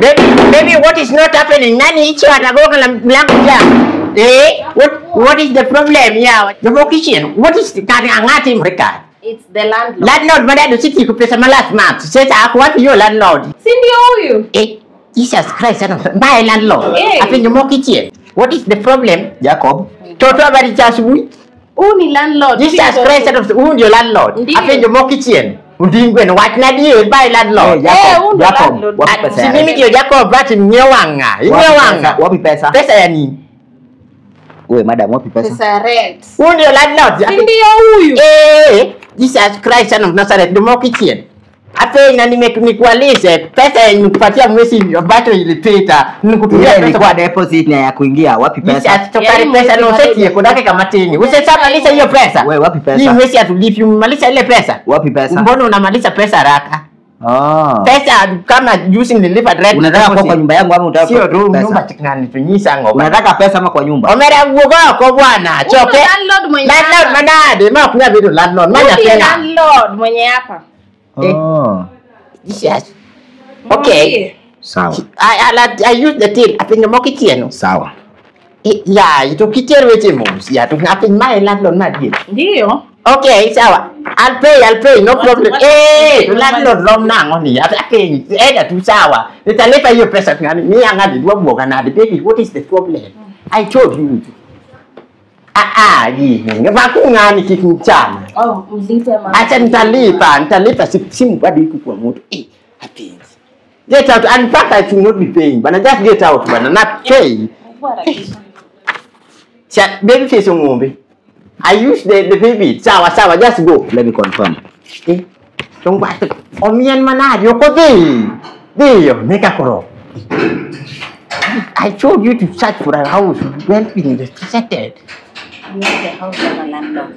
Baby, what is not happening? Nani hicho atagoka na mlango yangu? What is the problem? Yeah, the kitchen. What is the ngati mreka? It's the landlord. Landlord madadu siti kupesa last month. Sasa ako wapi yo landlord? Si ndio huyu? Jesus Christ, my landlord. Apenye mo kitchen. What is the problem? Jacob. Toto habari cha asubuhi. Huyu ni landlord. Jesus Christ, huyu ndio landlord. Apenye mo kitchen. Undingwe na what na dio by landlord. Jacob. Wapi pesa? Si mimi ndio Jacob bati mnyewanga. Mnyewanga. Wapi pesa? Pesa ya nini? Wewe madam wapi pesa? Pesa rent. Huyu ndio landlord. Si ndio huyu? Jesus Christ son of Nazareth, ndio mo kitchen. Ape na nikualize pesa yenye kupatia mwezi ambacho ilipita nikutumia pesa kwa deposit na ya kuingia wapi pesa? Tokari pesa no seti yako dake kama tini. Usisema maliza hiyo pesa. Wewe wapi pesa? Hii mwezi atulipi maliza ile pesa. Wapi pesa? Mbona unamaliza pesa haraka? Pesa kama juzi nilipa rent. Unataka kwa nyumba yangu ama unataka sio tu nyumba tiknani tunyisa ngoba. Unataka pesa ama kwa nyumba? Omera uoga kwa bwana. Choke. Landlord manade ma kunya vitu landlord. Manya tena. Landlord mwenye hapa. Yes. Okay. Sawa. I use the till apenye mo kitchen. Sawa. Yeah, ito kitchen weche moms. Yeah, to apenye my landlord na deal. Ndio. Okay, sawa. I'll pay, no problem. To landlord rom nango ni. Apenye, tu sawa. Nitalipa hiyo pesa ngani. Mimi angadi dua boga na baby, what is the problem? I told you. Ngapaku ngani kikinchana. Mlipe mama. Acha nitalipa simu bado iko kwa moto. Happens. Get out and fact I should not be paying. But I just get out bana not pay. Baby face ngombe. I use the baby. Sawa, just go. Let me confirm. Don't bata. Omian manadi yoko Dio, make a koro. I told you to search for a house well being settled. The house of a landlord.